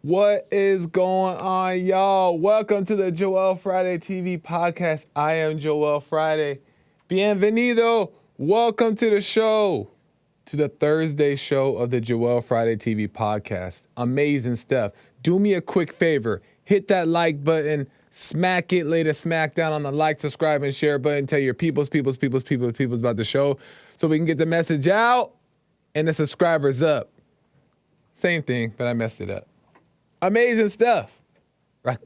What is going on, y'all? Welcome to the Joel Friday TV podcast. I am Joel Friday. Bienvenido. Welcome to the show, to the Thursday show of the Joel Friday TV podcast. Amazing stuff. Do me a quick favor. Hit that like button. Smack it. Lay the smack down on the like, subscribe, and share button. Tell your peoples about the show so we can get the message out and the subscribers up. Same thing, but I messed it up. Amazing stuff. Right.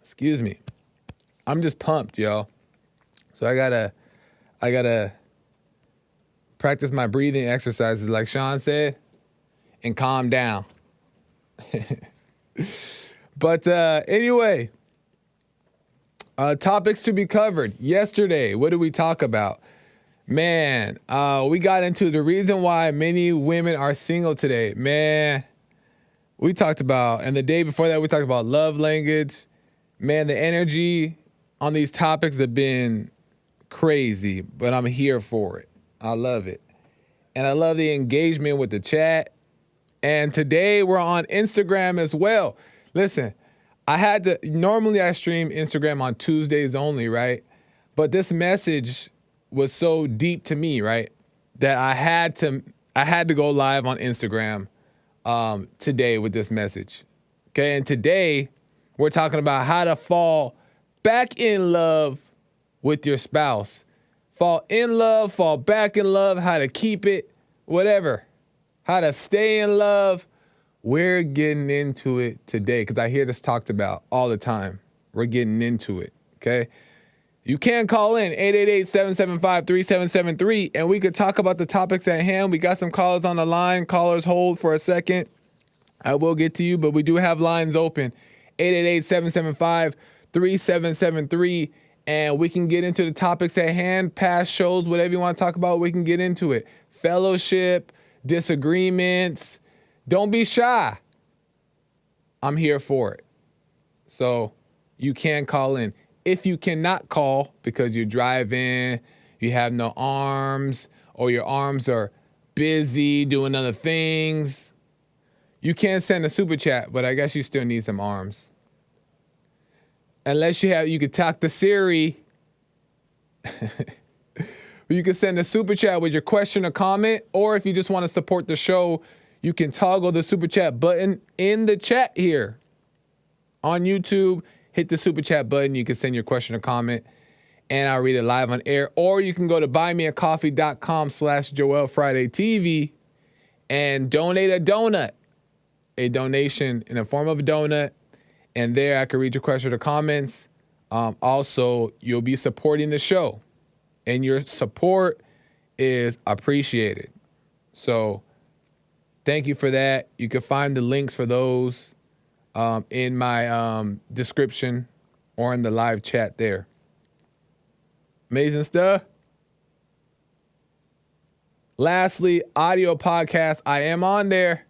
Excuse me. I'm just pumped, y'all. So I gotta practice my breathing exercises like Sean said and calm down. But anyway, topics to be covered. Yesterday, what did we talk about? Man, we got into the reason why many women are single today. Man, we talked about, and the day before that, we talked about love language. Man, the energy on these topics have been crazy, but I'm here for it. I love it. And I love the engagement with the chat. And today we're on Instagram as well. Listen, normally I stream Instagram on Tuesdays only, right? But this message was so deep to me, right? That I had to go live on Instagram today with this message. Okay, and today we're talking about how to fall back in love with your spouse. Fall in love, fall back in love, how to keep it, whatever. How to stay in love. We're getting into it today because I hear this talked about all the time. We're getting into it, okay? You can call in 888-775-3773 and we could talk about the topics at hand. We got some callers on the line. Callers, hold for a second. I will get to you, but we do have lines open. 888-775-3773 and we can get into the topics at hand, past shows, whatever you want to talk about, we can get into it. Fellowship, disagreements. Don't be shy. I'm here for it. So you can call in. If you cannot call because you're driving, you have no arms, or your arms are busy doing other things, you can send a super chat, but I guess you still need some arms. Unless you could talk to Siri. You can send a super chat with your question or comment, or if you just want to support the show, you can toggle the super chat button in the chat here on YouTube. Hit the super chat button. You can send your question or comment, and I'll read it live on air. Or you can go to buymeacoffee.com/JoelFridayTV and donate a donut, a donation in the form of a donut. And there I can read your question or comments. Also, you'll be supporting the show, and your support is appreciated. So thank you for that. You can find the links for those in my description or in the live chat there. Amazing stuff. Lastly, audio podcast. I am on there.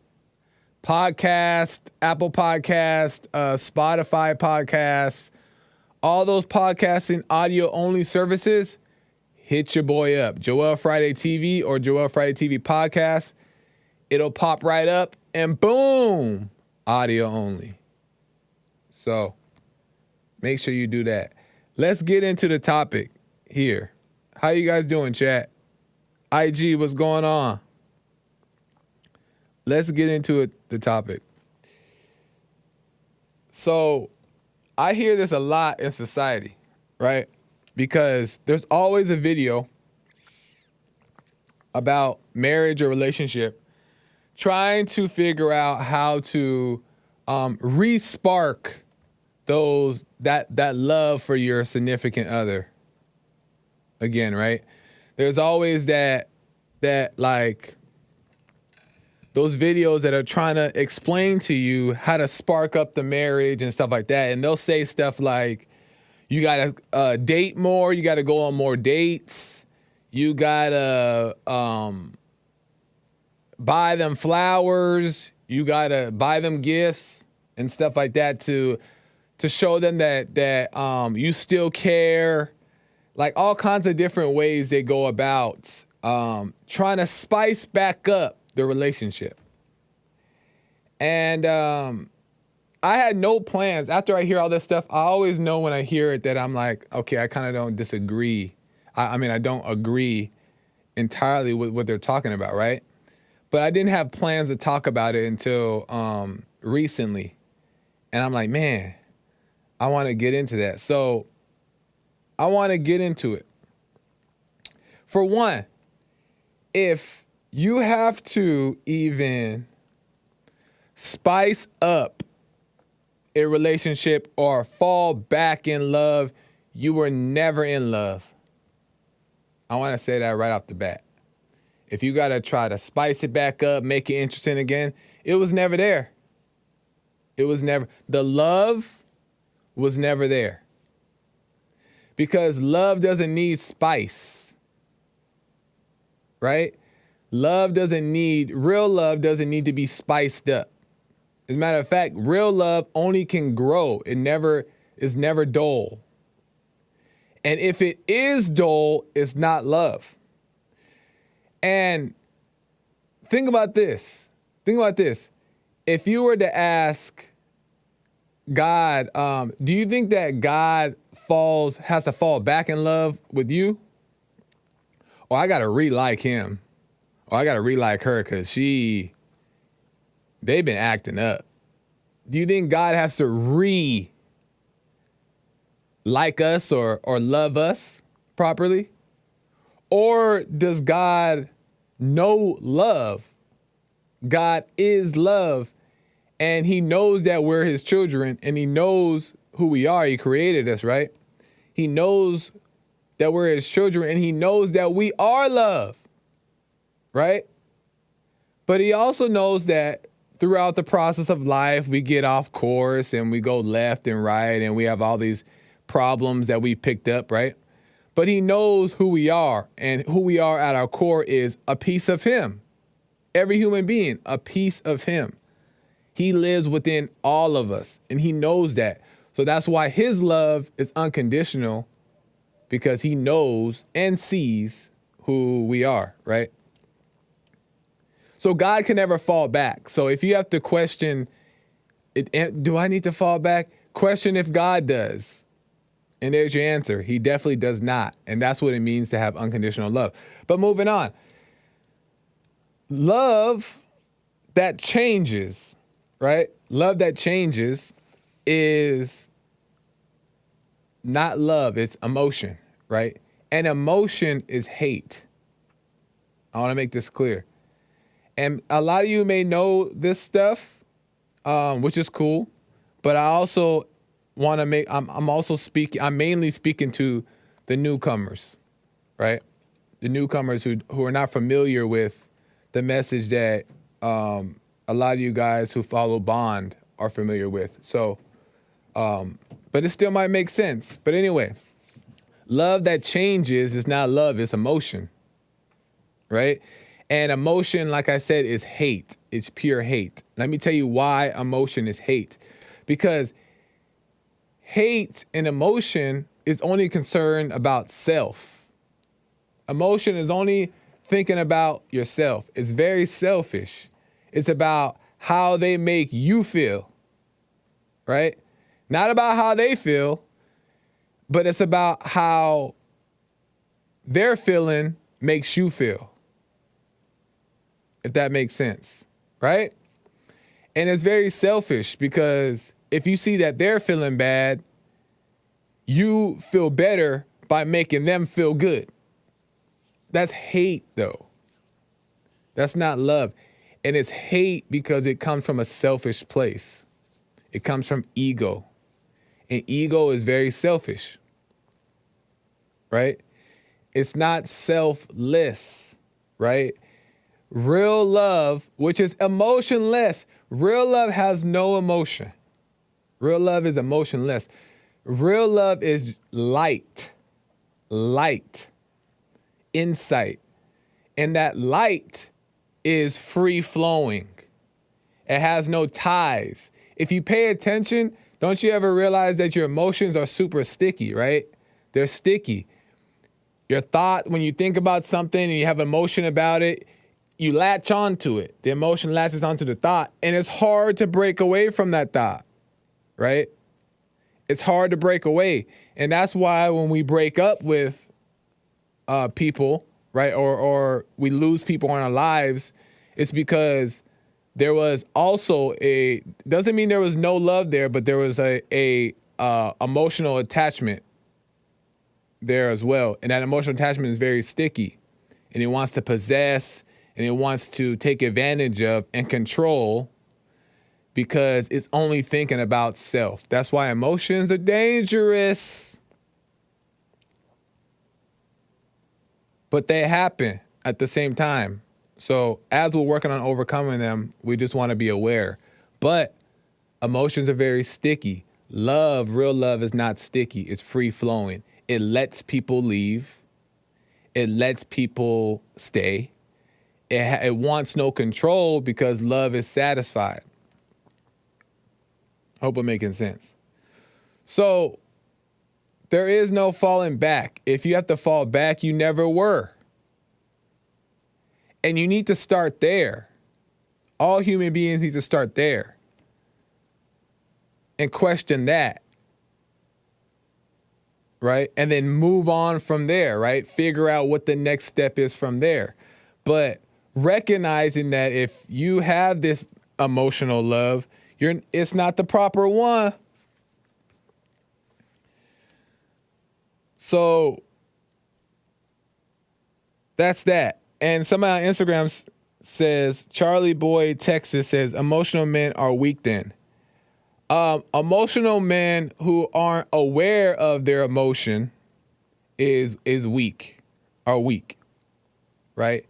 Podcast, Apple Podcast, Spotify Podcasts, all those podcasting audio only services. Hit your boy up. Joel Friday TV or Joel Friday TV Podcast. It'll pop right up and boom. Audio only. So make sure you do that. Let's get into the topic here. How you guys doing, chat? IG, what's going on? Let's get into it, the topic. So I hear this a lot in society, right? Because there's always a video about marriage or relationship trying to figure out how to re-spark that love for your significant other. Again, right? There's always that like those videos that are trying to explain to you how to spark up the marriage and stuff like that. And they'll say stuff like, you got to date more, you got to go on more dates, you got to buy them flowers, you got to buy them gifts and stuff like that to show them that you still care. Like all kinds of different ways they go about trying to spice back up the relationship. And I had no plans. After I hear all this stuff, I always know when I hear it that I'm like, okay, I kind of don't disagree. I mean, I don't agree entirely with what they're talking about, right? But I didn't have plans to talk about it until recently. And I'm like, man, I want to get into that. So I want to get into it. For one, if you have to even spice up a relationship or fall back in love, you were never in love. I want to say that right off the bat. If you got to try to spice it back up, make it interesting again, it was never there. It was never. The love was never there. Because love doesn't need spice. Right? Real love doesn't need to be spiced up. As a matter of fact, real love only can grow. It is never dull. And if it is dull, it's not love. And think about this. If you were to ask God, do you think that God has to fall back in love with you? Or I got to re-like him. Or I got to re-like her because they've been acting up. Do you think God has to like us or love us properly? Or does God know love? God is love, and he knows that we're his children, and he knows who we are. He created us, right? He knows that we're his children, and he knows that we are love, right? But he also knows that throughout the process of life, we get off course and we go left and right, and we have all these problems that we picked up, right? But he knows who we are, and who we are at our core is a piece of him. Every human being, a piece of him. He lives within all of us, and he knows that. So that's why his love is unconditional, because he knows and sees who we are, right? So God can never fall back. So if you have to question, do I need to fall back? Question if God does. And there's your answer. He definitely does not. And that's what it means to have unconditional love. But moving on. Love that changes, right? Love that changes is not love. It's emotion, right? And emotion is hate. I want to make this clear. And a lot of you may know this stuff, which is cool. But I also want to I'm mainly speaking to the newcomers, right? The newcomers who are not familiar with the message that a lot of you guys who follow Bond are familiar with. So, but it still might make sense. But anyway, love that changes is not love, it's emotion, right? And emotion, like I said, is hate. It's pure hate. Let me tell you why emotion is hate. Because hate and emotion is only concerned about self. Emotion is only thinking about yourself. It's very selfish. It's about how they make you feel, right? Not about how they feel, but it's about how their feeling makes you feel. If that makes sense, right? And it's very selfish because if you see that they're feeling bad, you feel better by making them feel good. That's hate, though. That's not love. And it's hate because it comes from a selfish place. It comes from ego. And ego is very selfish, right? It's not selfless, right? Real love, which is emotionless. Real love has no emotion. Real love is emotionless. Real love is light, insight. And that light is free flowing. It has no ties. If you pay attention, don't you ever realize that your emotions are super sticky, right? They're sticky. Your thought, when you think about something and you have emotion about it, you latch onto it. The emotion latches onto the thought, and it's hard to break away from that thought. right? It's hard to break away. And that's why when we break up with people, right, or we lose people in our lives, it's because there was also doesn't mean there was no love there, but there was a emotional attachment there as well. And that emotional attachment is very sticky, and it wants to possess, and it wants to take advantage of and control, because it's only thinking about self. That's why emotions are dangerous. But they happen at the same time. So as we're working on overcoming them, we just want to be aware. But emotions are very sticky. Love, real love, is not sticky. It's free flowing. It lets people leave. It lets people stay. It wants no control because love is satisfied. Hope I'm making sense. So there is no falling back. If you have to fall back, you never were. And you need to start there. All human beings need to start there and question that, right? And then move on from there, right? Figure out what the next step is from there. But recognizing that if you have this emotional love, it's not the proper one. So that's that. And somebody on Instagram says, Charlie Boy Texas says, emotional men are weak then. Emotional men who aren't aware of their emotion is weak, are weak, right?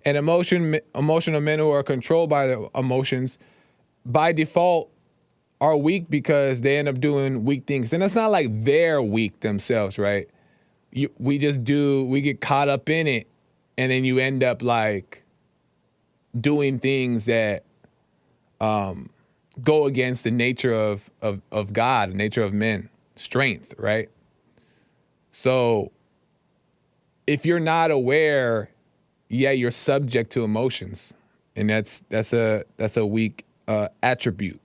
And emotional men who are controlled by their emotions by default are weak because they end up doing weak things. And it's not like they're weak themselves, right? We get caught up in it, and then you end up like doing things that go against the nature of God, the nature of men, strength, right? So if you're not aware, you're subject to emotions, and that's a weak attribute.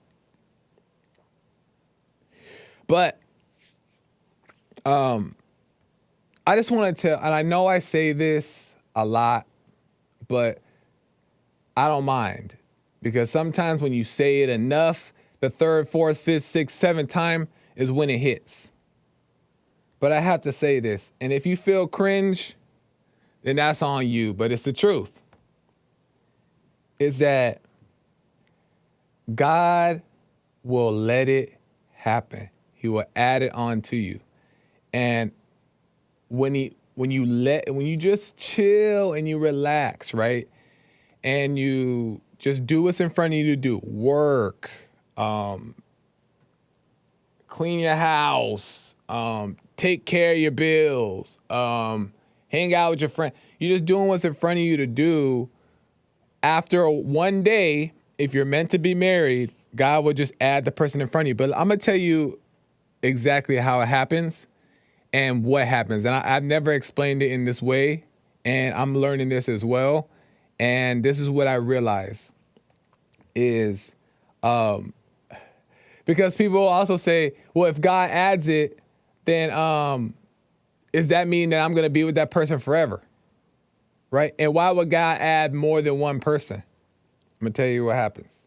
But I just want to tell, and I know I say this a lot, but I don't mind, because sometimes when you say it enough, the third, fourth, fifth, sixth, seventh time is when it hits. But I have to say this, and if you feel cringe, then that's on you, but it's the truth. Is that God will let it happen. He will add it on to you. And when you just chill and you relax, right? And you just do what's in front of you to do. Work, clean your house, take care of your bills, hang out with your friend. You're just doing what's in front of you to do. After one day, if you're meant to be married, God will just add the person in front of you. But I'm going to tell you exactly how it happens and what happens. And I've never explained it in this way, and I'm learning this as well. And this is what I realize is, because people also say, well, if God adds it, then does that mean that I'm going to be with that person forever? Right? And why would God add more than one person? I'm going to tell you what happens.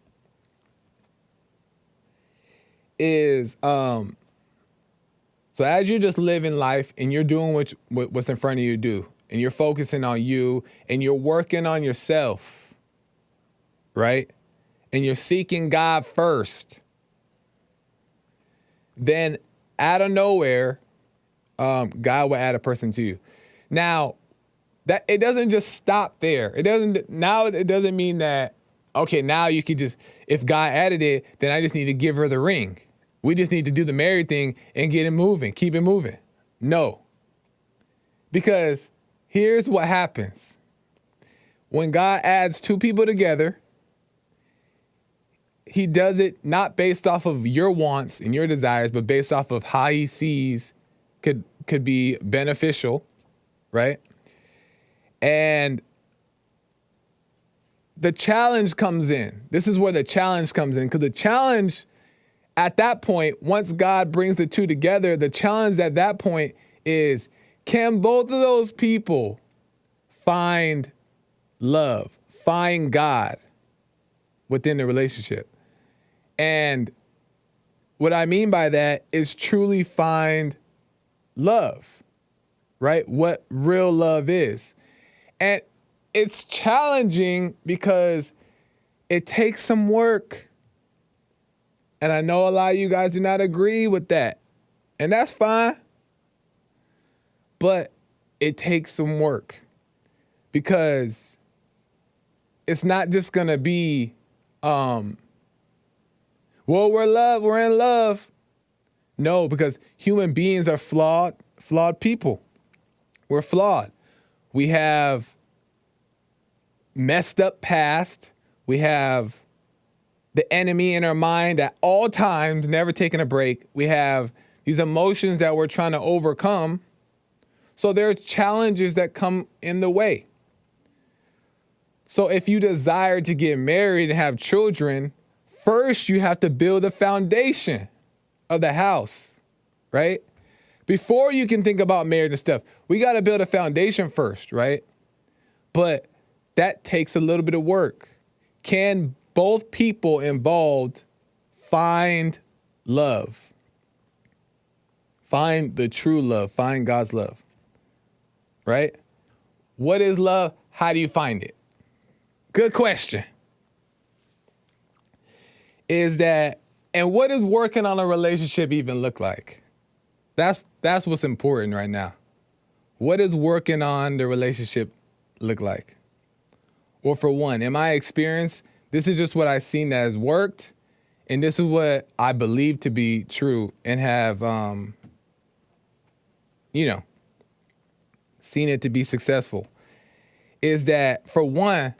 So as you're just living life and you're doing what's in front of you to do, and you're focusing on you, and you're working on yourself, right? And you're seeking God first, then out of nowhere, God will add a person to you. Now, that it doesn't just stop there. It doesn't mean that, okay, now you could just, if God added it, then I just need to give her the ring. We just need to do the married thing and get it moving, keep it moving. No. Because here's what happens. When God adds two people together, he does it not based off of your wants and your desires, but based off of how he sees could be beneficial, right? And the challenge comes in. This is where the challenge comes in, because the challenge At that point, once God brings the two together, the challenge at that point is, can both of those people find love, find God within the relationship? And what I mean by that is truly find love, right? What real love is. And it's challenging because it takes some work. And I know a lot of you guys do not agree with that. And that's fine. But it takes some work because it's not just going to be, well, we're in love. No, because human beings are flawed people. We're flawed. We have messed up past. We have the enemy in our mind at all times, never taking a break. We have these emotions that we're trying to overcome. So there are challenges that come in the way. So if you desire to get married and have children, first you have to build a foundation of the house, right? Before you can think about marriage and stuff, we got to build a foundation first, right? But that takes a little bit of work. Can both people involved find love? Find the true love, find God's love, right? What is love? How do you find it? Good question. Is that, and what does working on a relationship even look like? That's what's important right now. What does working on the relationship look like? Well, for one, in my experience, this is just what I've seen that has worked, and this is what I believe to be true and have, seen it to be successful, is that, for one,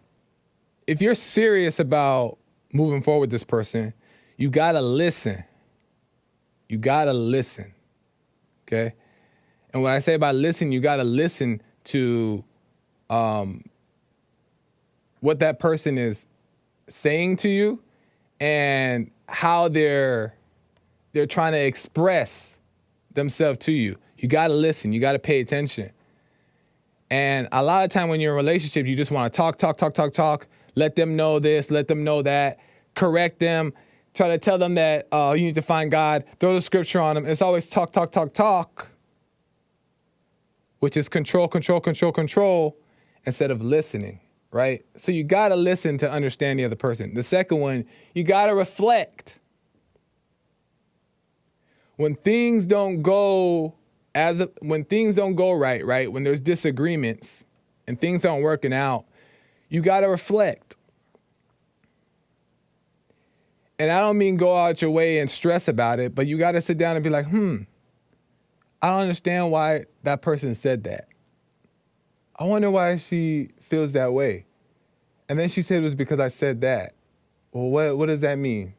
if you're serious about moving forward with this person, you gotta listen. You gotta listen, okay? And when I say about listen, you gotta listen to what that person is saying to you and how they're trying to express themselves to you. You gotta listen, you gotta pay attention. And a lot of time when you're in a relationship, you just wanna talk, let them know this, let them know that, correct them, try to tell them that you need to find God, throw the scripture on them. It's always talk, which is control, instead of listening, right? So you gotta listen to understand the other person. The second one, you gotta reflect. When things don't go right, when there's disagreements and things aren't working out, you gotta reflect. And I don't mean go out your way and stress about it, but you gotta sit down and be like, I don't understand why that person said that. I wonder why she feels that way. And then she said it was because I said that. Well, what does that mean?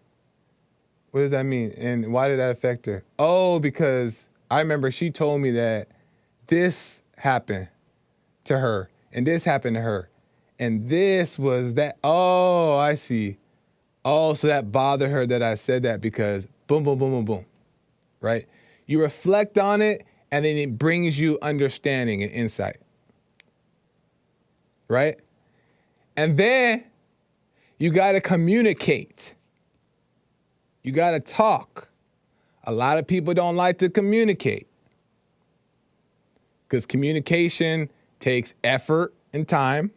What does that mean? And why did that affect her? Oh, because I remember she told me that this happened to her and this happened to her. And this was that. Oh, I see. Oh, so that bothered her that I said that because boom, right? You reflect on it and then it brings you understanding and insight, right? And then you got to communicate. You got to talk. A lot of people don't like to communicate because communication takes effort and time.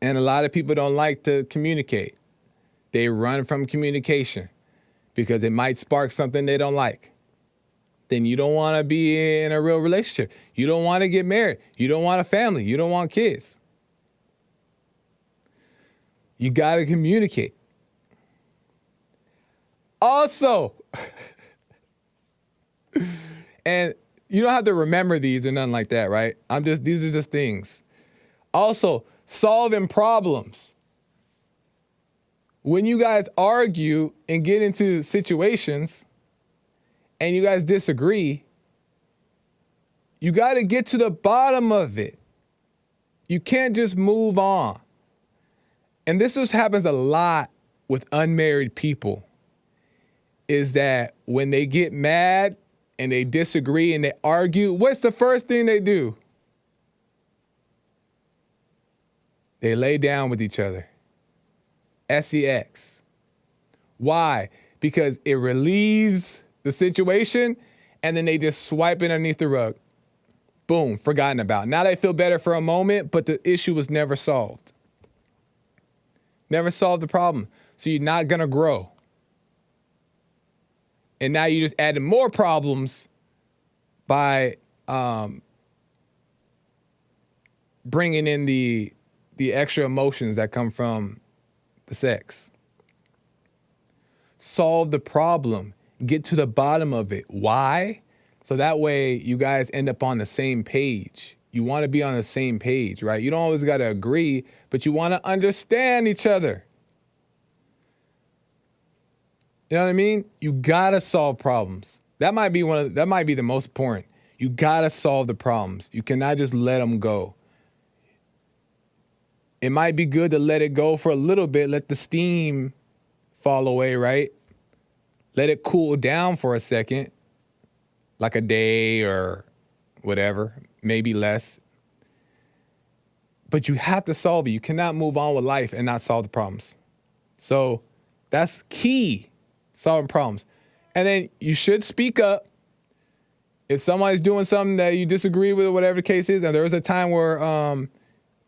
And a lot of people don't like to communicate. They run from communication because it might spark something they don't like. Then you don't want to be in a real relationship. You don't want to get married. You don't want a family. You don't want kids. You got to communicate. Also, and you don't have to remember these or nothing like that, right? These are just things. Also, solving problems. When you guys argue and get into situations and you guys disagree, you got to get to the bottom of it. You can't just move on. And this just happens a lot with unmarried people. is that when they get mad and they disagree and they argue, what's the first thing they do? They lay down with each other. SEX. Why? Because it relieves the situation and then they just swipe it underneath the rug. Boom, forgotten about. Now they feel better for a moment, but the issue was never solved. Never solved the problem. So you're not going to grow. And now you just added more problems by bringing in the extra emotions that come from the sex. Solve the problem. Get to the bottom of it. Why? So that way you guys end up on the same page. You want to be on the same page, right? You don't always got to agree, but you want to understand each other. You know what I mean? You got to solve problems. That might be the most important. You got to solve the problems. You cannot just let them go. It might be good to let it go for a little bit, let the steam fall away, right? Let it cool down for a second, like a day or whatever, maybe less. But you have to solve it. You cannot move on with life and not solve the problems. So that's key, solving problems. And then you should speak up. If somebody's doing something that you disagree with or whatever the case is, and there was a time where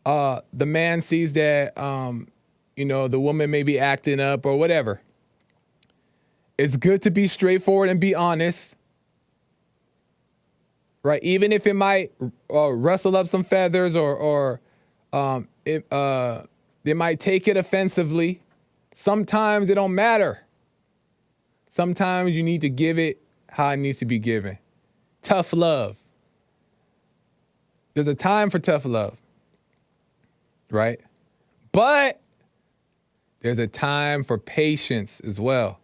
the man sees that, the woman may be acting up or whatever. It's good to be straightforward and be honest, right? Even if it might rustle up some feathers or they might take it offensively. Sometimes it don't matter. Sometimes you need to give it how it needs to be given. Tough love. There's a time for tough love, right? But there's a time for patience as well.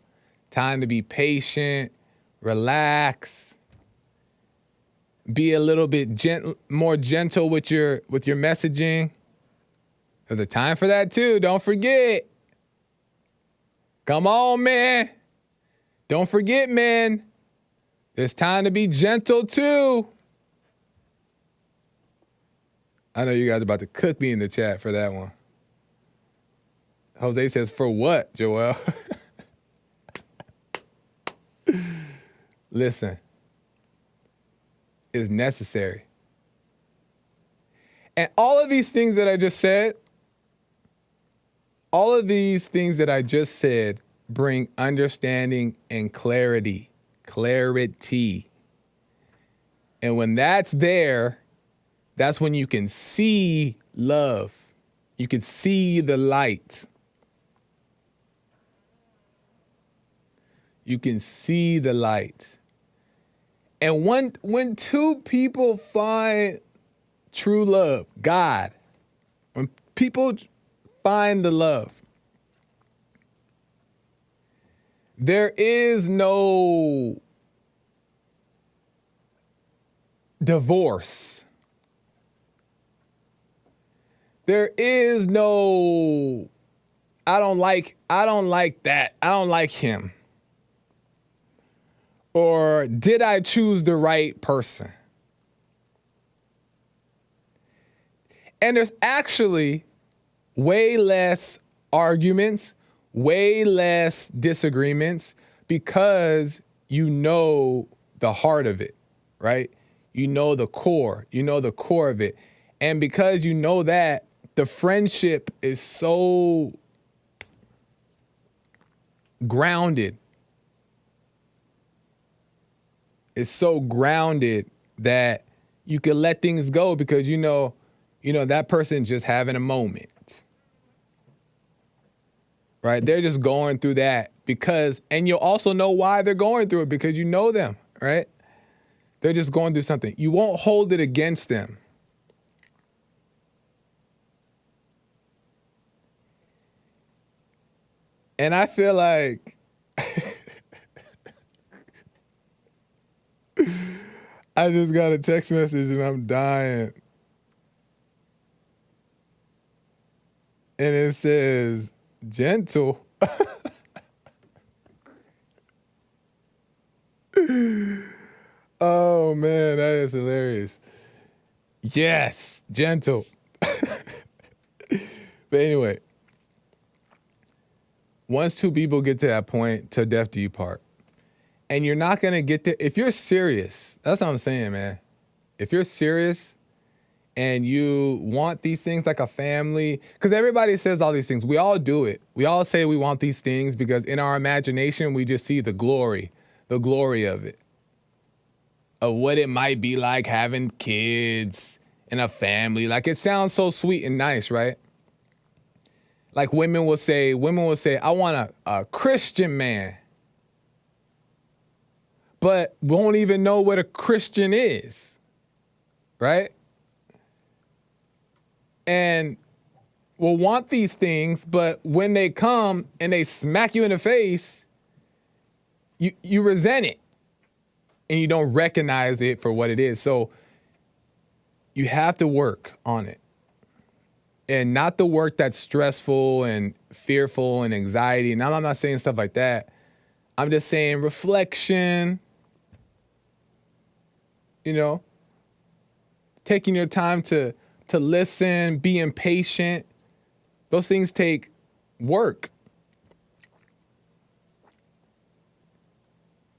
Time to be patient, relax, be a little bit more gentle with your messaging. There's a time for that too. Don't forget. Come on, man. Don't forget, man. There's time to be gentle too. I know you guys are about to cook me in the chat for that one. Jose says, for what, Joel? Listen, it's necessary. And all of these things that I just said, bring understanding and clarity. Clarity. And when that's there, that's when you can see love. You can see the light. You can see the light. And when two people find true love, God, when people find the love, there is no divorce. There is no, I don't like that. I don't like him. Or did I choose the right person? And there's actually way less arguments, way less disagreements because you know the heart of it, right? You know the core of it. And because you know that, the friendship is so grounded. It's so grounded that you can let things go because you know that person's just having a moment. Right? They're just going through that and you'll also know why they're going through it because you know them, right? They're just going through something. You won't hold it against them. And I feel like I just got a text message and I'm dying. And it says, gentle. Oh man, that is hilarious. Yes, gentle. But anyway, once two people get to that point, till death do you part. And you're not gonna get there if you're serious. That's what I'm saying, man. If you're serious and you want these things like a family, because everybody says all these things. We all do it. We all say we want these things because in our imagination, we just see the glory of it, of what it might be like having kids and a family. Like, it sounds so sweet and nice, right? Like women will say, I want a Christian man, but won't even know what a Christian is, right? And will want these things, but when they come and they smack you in the face, you resent it and you don't recognize it for what it is. So you have to work on it. And not the work that's stressful and fearful and anxiety. Now, I'm not saying stuff like that. I'm just saying reflection, taking your time to listen, being patient. Those things take work.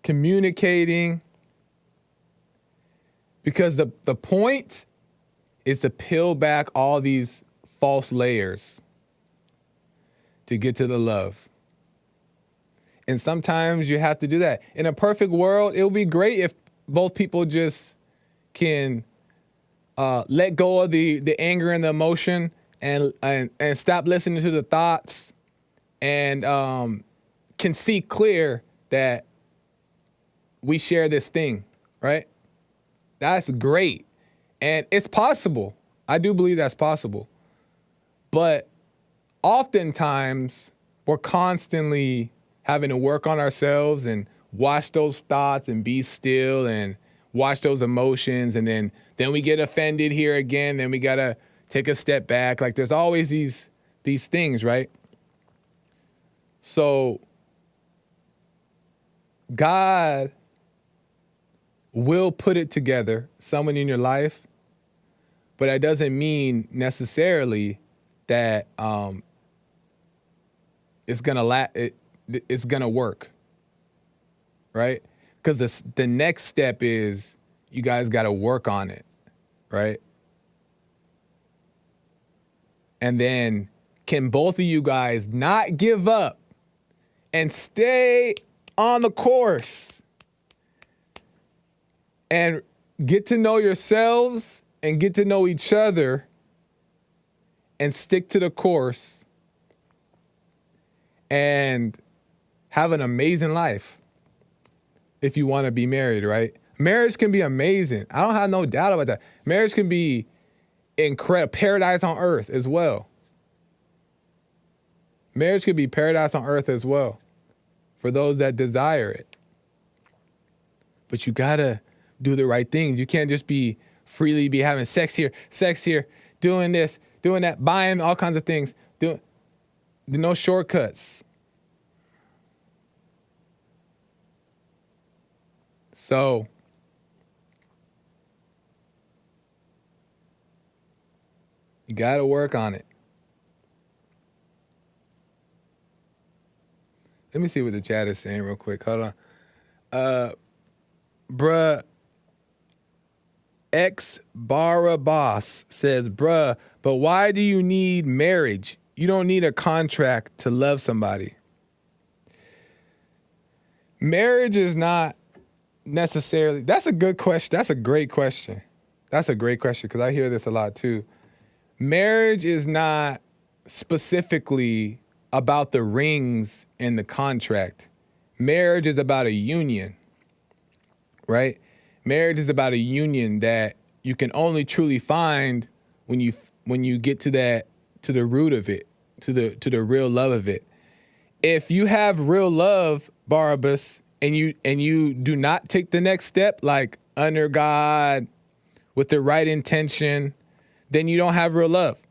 Communicating. Because the point is to peel back all these false layers to get to the love. And sometimes you have to do that. In a perfect world, it would be great if both people just can let go of the anger and the emotion and stop listening to the thoughts and can see clear that we share this thing, right? That's great. And it's possible. I do believe that's possible. But oftentimes, we're constantly having to work on ourselves and watch those thoughts and be still and watch those emotions. And then we get offended here again. Then we got to take a step back. Like, there's always these things, right? So God will put it together, someone in your life, but that doesn't mean necessarily that it's gonna work, right? Because the next step is you guys got to work on it, right? And then can both of you guys not give up and stay on the course and get to know yourselves and get to know each other and stick to the course and have an amazing life if you want to be married, right? Marriage can be amazing. I don't have no doubt about that. Marriage can be incredible, paradise on earth as well. Marriage can be paradise on earth as well for those that desire it. But you gotta do the right things. You can't just be freely be having sex here, doing this, doing that, buying all kinds of things. No shortcuts. So you got to work on it. Let me see what the chat is saying real quick. Hold on. Bruh, X-Barra-Boss says, bruh, but why do you need marriage? You don't need a contract to love somebody. Marriage is not necessarily, that's a good question. That's a great question. That's a great question because I hear this a lot too. Marriage is not specifically about the rings and the contract. Marriage is about a union, right? Marriage is about a union that you can only truly find when you get to the root of it, to the real love of it. If you have real love, Barabbas, and you do not take the next step, like under God, with the right intention, then you don't have real love.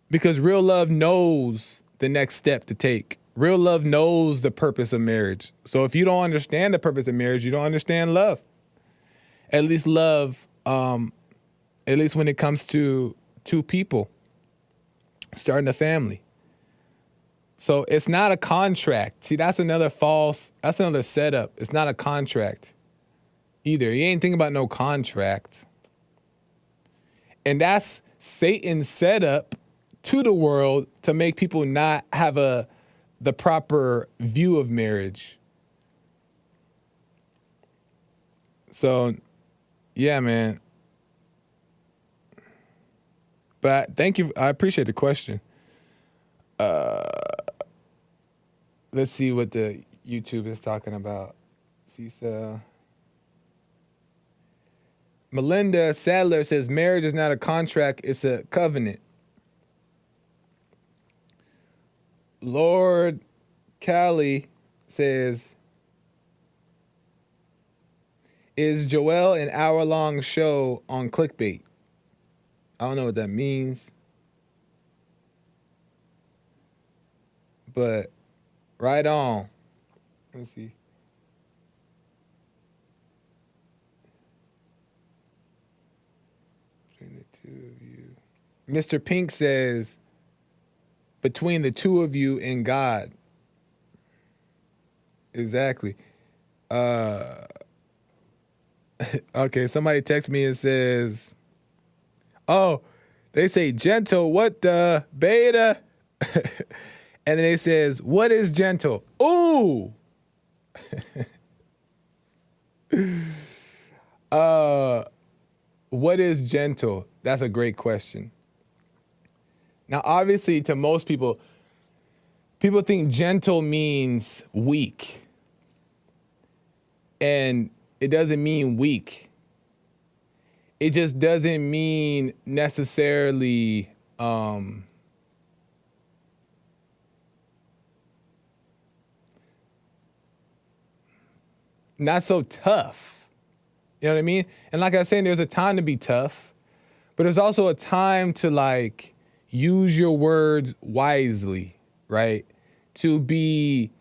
Because real love knows the next step to take. Real love knows the purpose of marriage. So if you don't understand the purpose of marriage, you don't understand love. At least love, at least when it comes to two people starting a family. So it's not a contract. See, that's another setup. It's not a contract either. You ain't thinking about no contract. And that's Satan's setup to the world to make people not have the proper view of marriage. So, yeah, man. But thank you. I appreciate the question. Let's see what the YouTube is talking about. Cisa. Melinda Sadler says marriage is not a contract, it's a covenant. Lord Callie says, is Joel an hour-long show on clickbait? I don't know what that means. But right on. Let me see. Between the two of you. Mr. Pink says, between the two of you and God. Exactly. Okay, somebody texts me and says, oh, they say gentle, what the beta? And then they says, what is gentle? Ooh. What is gentle? That's a great question. Now, obviously, to most people think gentle means weak. And it doesn't mean weak. It just doesn't mean necessarily not so tough. You know what I mean? And like I was saying, there's a time to be tough, but there's also a time to like use your words wisely, right? To be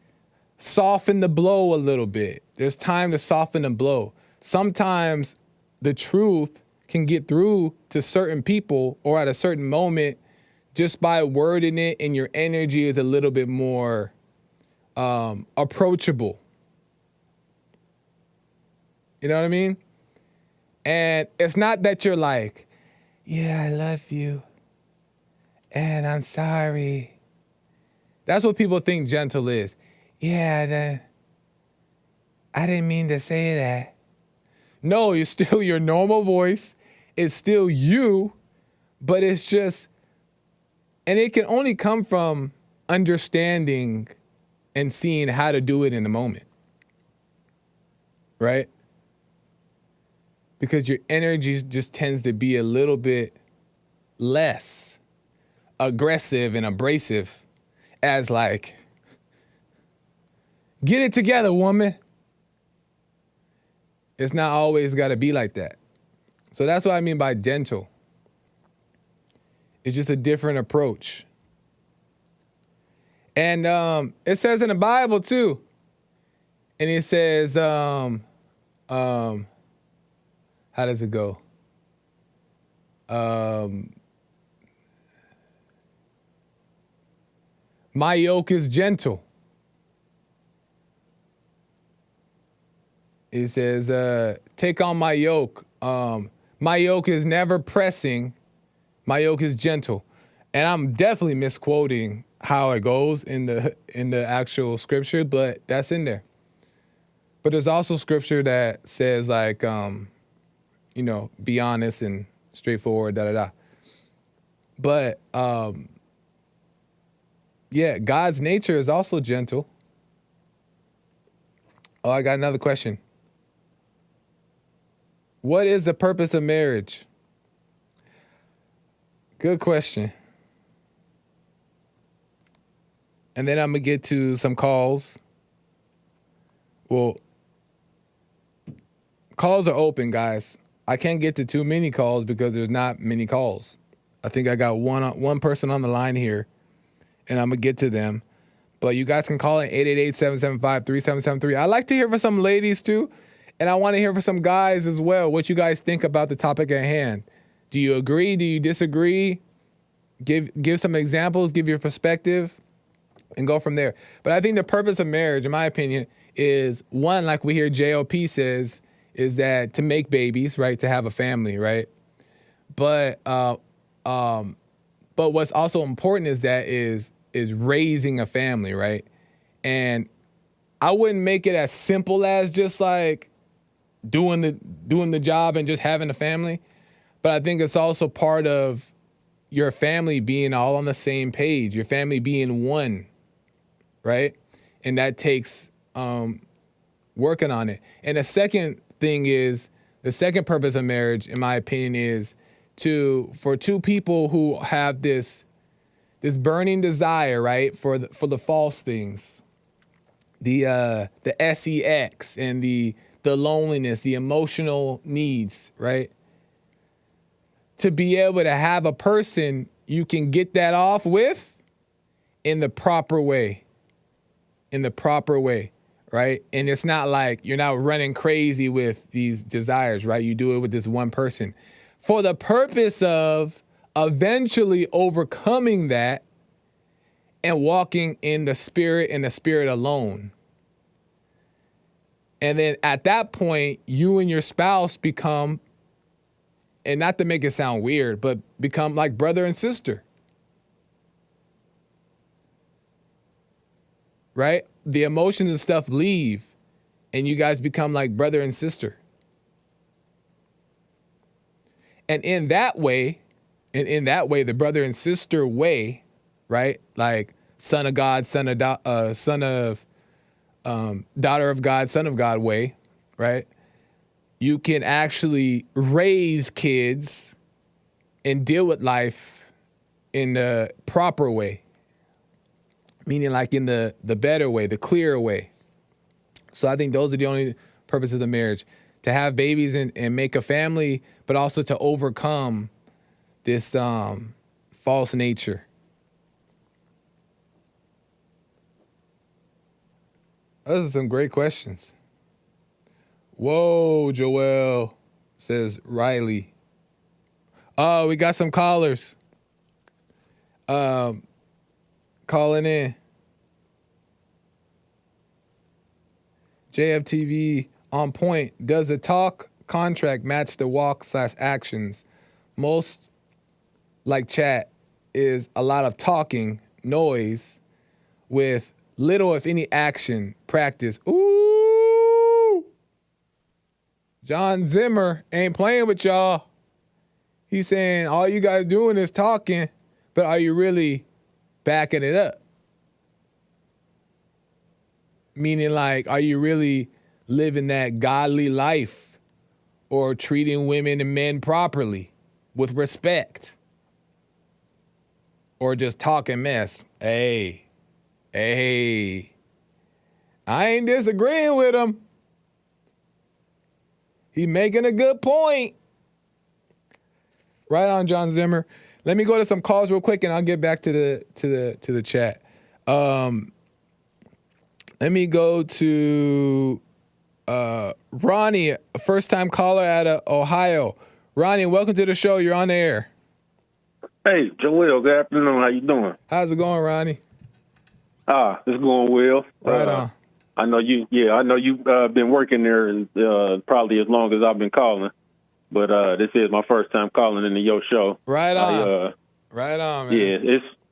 soften the blow a little bit. There's time to soften the blow. Sometimes the truth can get through to certain people or at a certain moment just by wording it, and your energy is a little bit more approachable. You know what I mean? And it's not that you're like, yeah, I love you, and I'm sorry. That's what people think gentle is. Yeah, I didn't mean to say that. No, it's still your normal voice. It's still you, but it's just, and it can only come from understanding and seeing how to do it in the moment, right? Because your energy just tends to be a little bit less aggressive and abrasive as like, get it together, woman. It's not always got to be like that. So that's what I mean by gentle. It's just a different approach. And it says in the Bible too. And it says, how does it go? My yoke is gentle. It says, take on my yoke. My yoke is never pressing. My yoke is gentle. And I'm definitely misquoting how it goes in the actual scripture, but that's in there. But there's also scripture that says like, be honest and straightforward, da-da-da. But, yeah, God's nature is also gentle. Oh, I got another question. What is the purpose of marriage? Good question. And then I'm going to get to some calls. Well, calls are open, guys. I can't get to too many calls because there's not many calls. I think I got one person on the line here, and I'm going to get to them. But you guys can call in 888-775-3773. I like to hear from some ladies too, and I want to hear from some guys as well what you guys think about the topic at hand. Do you agree? Do you disagree? Give some examples, give your perspective, and go from there. But I think the purpose of marriage, in my opinion, is one, like we hear JLP says, is that to make babies, right? To have a family, right? But what's also important is raising a family, right? And I wouldn't make it as simple as just like doing the job and just having a family. But I think it's also part of your family being all on the same page, your family being one, right? And that takes working on it. And the second thing is, the second purpose of marriage, in my opinion, is for two people who have this burning desire, right, for the false things, the sex and the loneliness, the emotional needs, right? To be able to have a person you can get that off with in the proper way, right? And it's not like you're not running crazy with these desires, right? You do it with this one person for the purpose of eventually overcoming that and walking in the Spirit and the Spirit alone. And then at that point, you and your spouse become, and not to make it sound weird, but become like brother and sister. Right? The emotions and stuff leave, and you guys become like brother and sister. And in that way, the brother and sister way, right? Like son of God, daughter of God, son of God way, right? You can actually raise kids and deal with life in the proper way, meaning like in the better way, the clearer way. So I think those are the only purposes of marriage, to have babies and make a family, but also to overcome this false nature. Those are some great questions. Whoa, Joel, says Riley. Oh, we got some callers. Calling in. JFTV on point. Does the talk contract match the walk/actions? Most like chat is a lot of talking, noise, with little, if any, action, practice. Ooh! John Zimmer ain't playing with y'all. He's saying all you guys doing is talking, but are you really backing it up? Meaning, like, are you really living that godly life or treating women and men properly with respect? Or just talking mess? Hey, I ain't disagreeing with him. He making a good point. Right on, John Zimmer. Let me go to some calls real quick, and I'll get back to the chat. Let me go to Ronnie, a first-time caller out of Ohio. Ronnie, welcome to the show. You're on the air. Hey, Joel. Good afternoon. How you doing? How's it going, Ronnie? It's going well. Right on. I know you. Yeah, I know you've been working there, and probably as long as I've been calling. But this is my first time calling into your show. Right on. Right on, man. Yeah,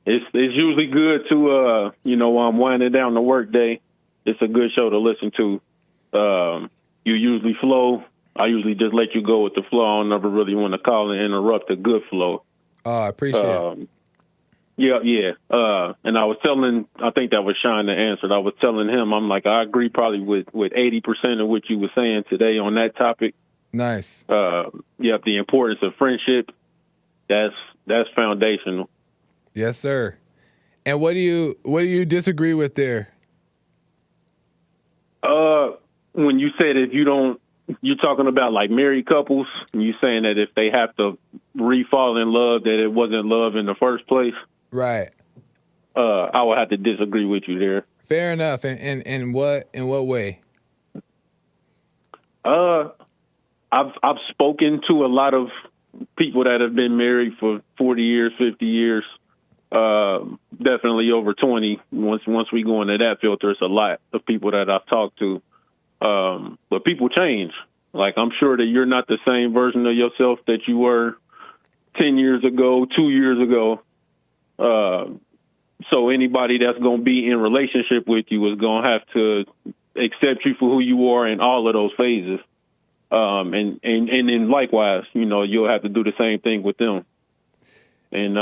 it's usually good to while I'm winding down the work day. It's a good show to listen to. You usually flow. I usually just let you go with the flow. I don't ever really want to call and interrupt a good flow. Oh, I appreciate it. Yeah. And I was telling, I think that was Sean that answered. I was telling him, I'm like, I agree probably with 80% of what you were saying today on that topic. Nice. The importance of friendship, that's foundational. Yes, sir. And what do you disagree with there? When you said you're talking about like married couples, and you saying that if they have to re-fall in love, that it wasn't love in the first place. Right. I would have to disagree with you there. Fair enough. And in what way? I've spoken to a lot of people that have been married for 40 years, 50 years, definitely over 20. Once we go into that filter, it's a lot of people that I've talked to. But people change. Like, I'm sure that you're not the same version of yourself that you were 10 years ago, 2 years ago. So anybody that's going to be in relationship with you is going to have to accept you for who you are in all of those phases. And then likewise, you'll have to do the same thing with them. And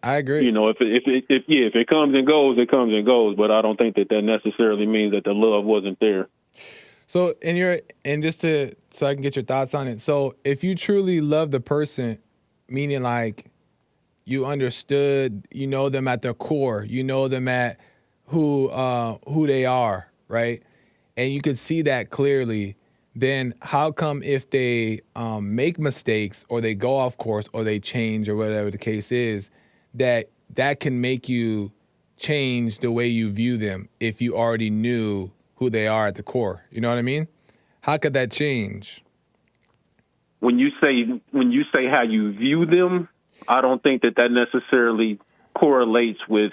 I agree. If it comes and goes, it comes and goes. But I don't think that necessarily means that the love wasn't there. So so I can get your thoughts on it. So if you truly love the person, meaning like you understood, you know them at their core, you know them at who they are, right? And you could see that clearly, then how come if they make mistakes or they go off course or they change or whatever the case is, that can make you change the way you view them if you already knew who they are at the core? You know what I mean? How could that change? When you say how you view them, I don't think that necessarily correlates with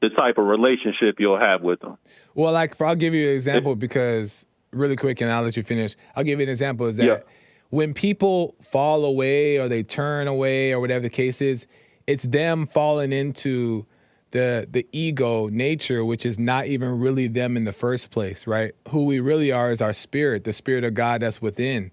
the type of relationship you'll have with them. Well, I'll give you an example because really quick, and I'll let you finish. I'll give you an example is that when people fall away or they turn away or whatever the case is, it's them falling into the ego nature, which is not even really them in the first place, right? Who we really are is our spirit, the spirit of God that's within,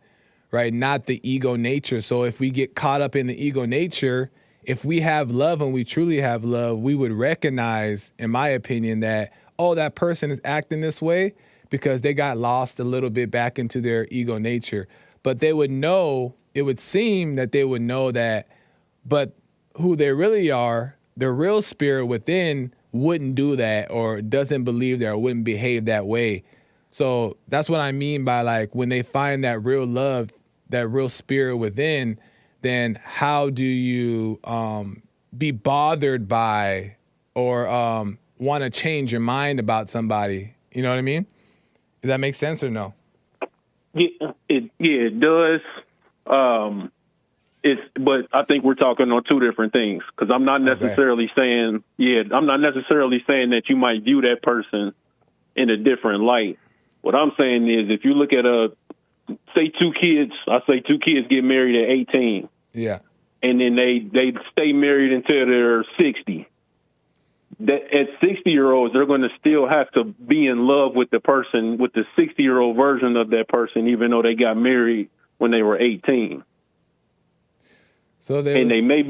right? Not the ego nature. So if we get caught up in the ego nature, if we have love and we truly have love, we would recognize, in my opinion, that, oh, that person is acting this way because they got lost a little bit back into their ego nature. But they would know, it would seem that they would know that, but who they really are, the real spirit within wouldn't do that or doesn't believe that or wouldn't behave that way. So that's what I mean by like when they find that real love, that real spirit within, then how do you be bothered by or want to change your mind about somebody? You know what I mean? Does that make sense or no? Yeah, it does. But I think we're talking on two different things because I'm not necessarily saying that you might view that person in a different light. What I'm saying is if you look at say two kids get married at 18. Yeah. And then they stay married until they're 60. That at 60-year-olds, they're going to still have to be in love with the person, with the 60-year-old version of that person, even though they got married when they were 18. So they may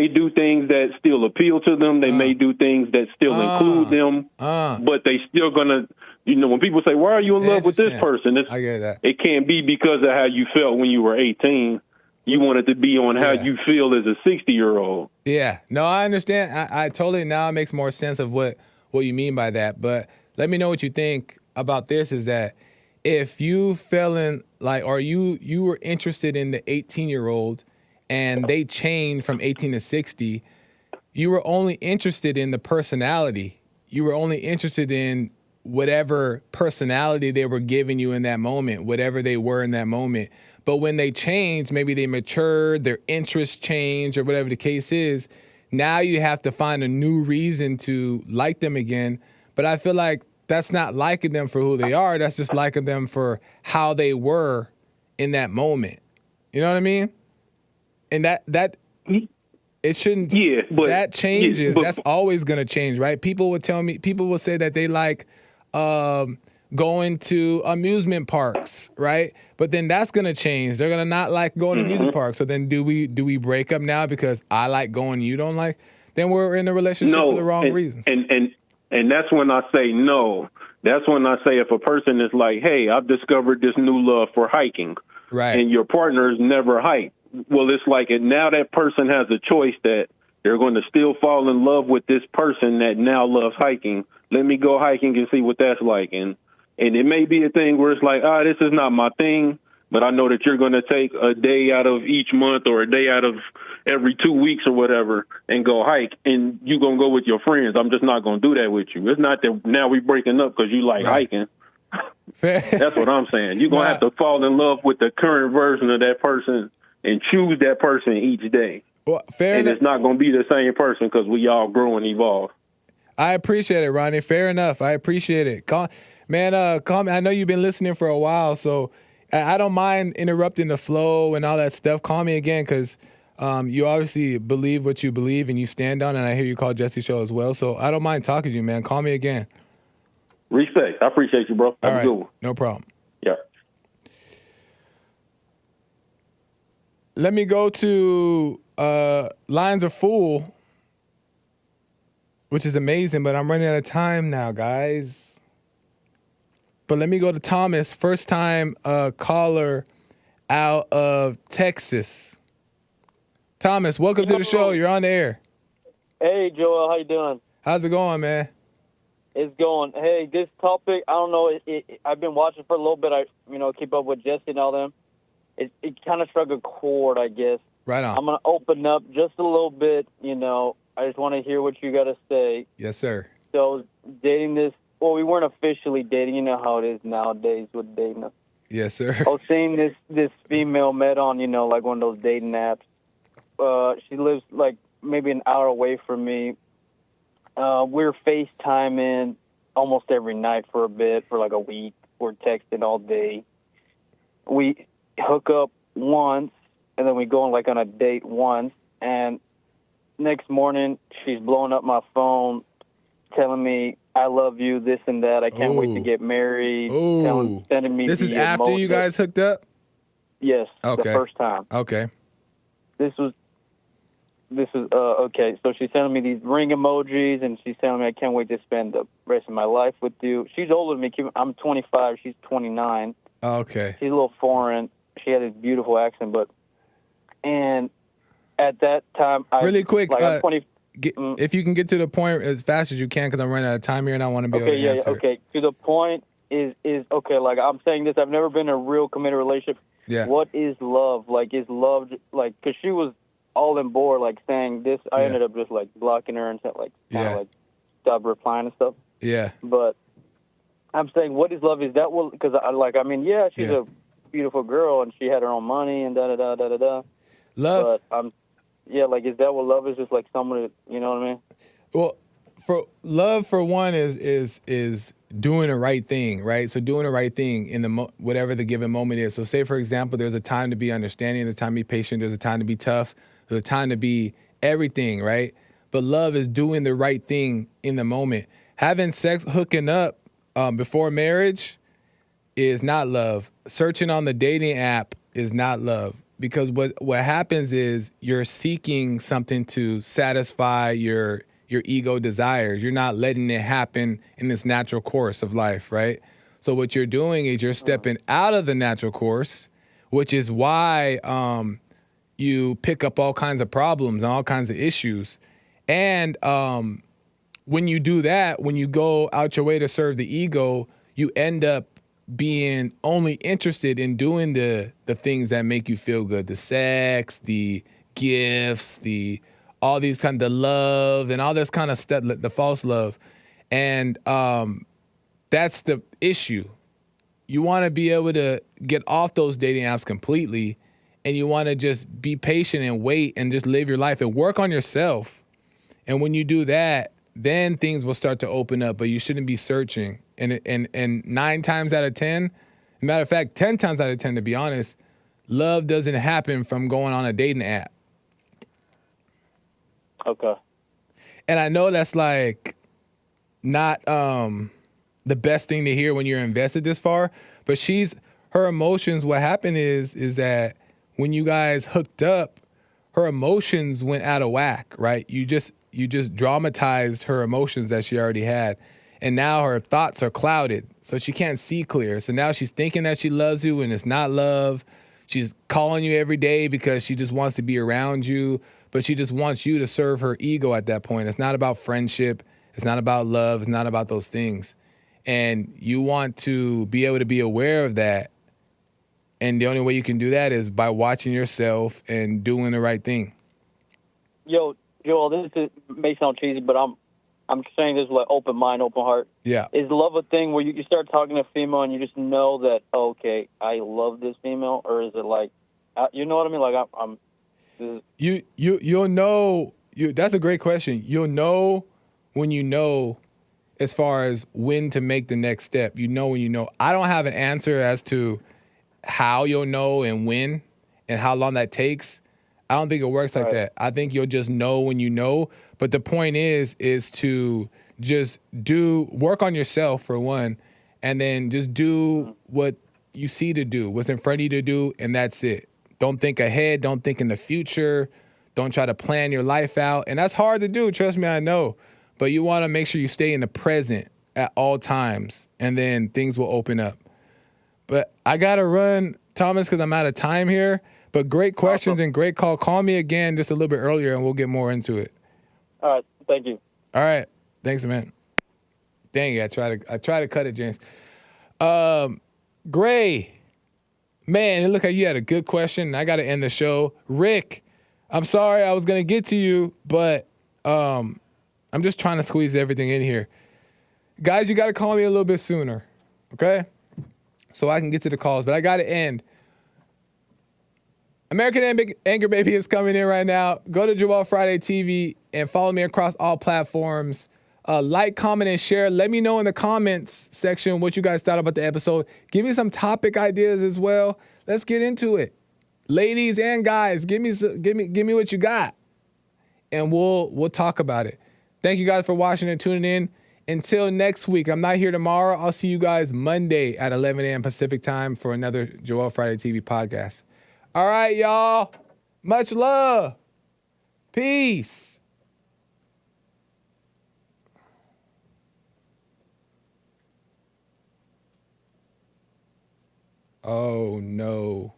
do things that still appeal to them. They may do things that still include them, but they still gonna, when people say, "Why are you in love with this person?" I get that. It can't be because of how you felt when you were 18. You want it to be on how you feel as a 60-year-old. Yeah, no, I understand. I totally now it makes more sense of what you mean by that. But let me know what you think about this. Is that if you fell in or you were interested in the 18-year-old. And they changed from 18 to 60, you were only interested in the personality. You were only interested in whatever personality they were giving you in that moment, whatever they were in that moment. But when they changed, maybe they matured, their interests changed, or whatever the case is, now you have to find a new reason to like them again. But I feel like that's not liking them for who they are. That's just liking them for how they were in that moment. You know what I mean? And that it shouldn't. Yeah, but that changes. That's always gonna change, right? People will say that they like going to amusement parks, right? But then that's gonna change. They're gonna not like going to amusement parks. So then do we break up now because I like going, you don't like? Then we're in a relationship for the wrong reasons. And that's when I say no. That's when I say if a person is like, hey, I've discovered this new love for hiking, right? And your partner's never hiked. Well, it's like now that person has a choice that they're going to still fall in love with this person that now loves hiking. Let me go hiking and see what that's like. And it may be a thing where it's like, this is not my thing. but I know that you're going to take a day out of each month or a day out of every 2 weeks or whatever and go hike, and you're going to go with your friends. I'm just not going to do that with you. It's not that now we breaking up because you like hiking. Fair. That's what I'm saying. You're going to have to fall in love with the current version of that person and choose that person each day. Well, fair enough. It's not going to be the same person because we all grow and evolve. I appreciate it, Ronnie. Fair enough. I appreciate it. Call me. I know you've been listening for a while, so I don't mind interrupting the flow and all that stuff. Call me again because you obviously believe what you believe and you stand on it, and I hear you call Jesse Show as well, so I don't mind talking to you, man. Call me again. Respect. I appreciate you, bro. Have a good one. No problem. Yeah. Let me go to Lines Are Full, which is amazing, but I'm running out of time now, guys. But let me go to Thomas, first time caller out of Texas. Thomas, welcome to the show. You're on the air. Hey, Joel, how you doing? How's it going, man? It's going. Hey, this topic, I don't know. I've been watching for a little bit. I keep up with Jesse and all them. It kind of struck a chord, I guess. Right on. I'm gonna open up just a little bit. I just want to hear what you got to say. Yes, sir. So dating this. Well, we weren't officially dating. You know how it is nowadays with dating. Yes, sir. I was seeing this female met on like one of those dating apps. She lives like maybe an hour away from me. We're FaceTiming almost every night for a bit, for like a week. We're texting all day. We hook up once, and then we go on a date once. And next morning, she's blowing up my phone, telling me, I love you, this and that. I can't wait to get married. Sending me this is after you guys hooked up? Yes, okay. The first time. Okay. This is okay. So she's sending me these ring emojis, and she's telling me I can't wait to spend the rest of my life with you. She's older than me. I'm 25. She's 29. Okay. She's a little foreign. She had a beautiful accent, and at that time, really quick, I'm 20. If you can get to the point as fast as you can, because I'm running out of time here, and I want to be able to answer. Okay. To the point is okay. Like I'm saying this, I've never been in a real committed relationship. Yeah. What is love? Like, is love like? Because she was all in board, like saying this. I ended up just like blocking her and stop replying and stuff. Yeah. But I'm saying, what is love? Is that what? Because she's a beautiful girl and she had her own money and da da da da da da. Love. But is that what love is? Just like someone, you know what I mean? Well, for love, for one, is doing the right thing, right? So doing the right thing in the whatever the given moment is. So say, for example, there's a time to be understanding, there's a time to be patient, there's a time to be tough, there's a time to be everything, right? But love is doing the right thing in the moment. Having sex, hooking up before marriage is not love. Searching on the dating app is not love. Because what happens is you're seeking something to satisfy your ego desires. You're not letting it happen in this natural course of life, right? So what you're doing is you're stepping out of the natural course, which is why you pick up all kinds of problems and all kinds of issues. And when you do that, when you go out your way to serve the ego, you end up being only interested in doing the things that make you feel good, the sex, the gifts, all these kind of love and all this kind of stuff, the false love. And that's the issue. You want to be able to get off those dating apps completely, and you want to just be patient and wait and just live your life and work on yourself. And when you do that, then things will start to open up, but you shouldn't be searching. And 9 times out of 10, matter of fact, 10 times out of 10, to be honest, love doesn't happen from going on a dating app. Okay. And I know that's like not the best thing to hear when you're invested this far, but her emotions, what happened is that when you guys hooked up, her emotions went out of whack, right? You just dramatized her emotions that she already had. And now her thoughts are clouded, so she can't see clear. So now she's thinking that she loves you, and it's not love. She's calling you every day because she just wants to be around you, but she just wants you to serve her ego at that point. It's not about friendship. It's not about love. It's not about those things. And you want to be able to be aware of that And the only way you can do that is by watching yourself and doing the right thing. Yo, Joel, may sound cheesy, but I'm saying this with like open mind, open heart. Yeah. Is love a thing where you start talking to a female and you just know that, okay, I love this female, or is it like, you know what I mean? Like I'm You'll know. That's a great question. You'll know when you know, as far as when to make the next step. You know when you know. I don't have an answer as to how you'll know and when and how long that takes. I don't think it works like that. I think you'll just know when you know. But the point is to just work on yourself for one, and then just do what you see to do, what's in front of you to do, and that's it. Don't think ahead. Don't think in the future. Don't try to plan your life out. And that's hard to do. Trust me, I know. But you want to make sure you stay in the present at all times, and then things will open up. But I got to run, Thomas, because I'm out of time here. But great questions and great call. Call me again just a little bit earlier, and we'll get more into it. All right. Thank you. All right. Thanks, man. Dang it. I try to cut it, James. Gray. Man, it looked like you had a good question, and I got to end the show. Rick, I'm sorry I was going to get to you, but I'm just trying to squeeze everything in here. Guys, you got to call me a little bit sooner, okay? So I can get to the calls, but I got to end. American Anger Baby is coming in right now. Go to Joel Friday TV and follow me across all platforms. Like, comment, and share. Let me know in the comments section what you guys thought about the episode. Give me some topic ideas as well. Let's get into it. Ladies and guys, give me what you got, and we'll talk about it. Thank you guys for watching and tuning in. Until next week, I'm not here tomorrow. I'll see you guys Monday at 11 a.m. Pacific time for another Joel Friday TV podcast. All right, y'all. Much love. Peace. Oh, no.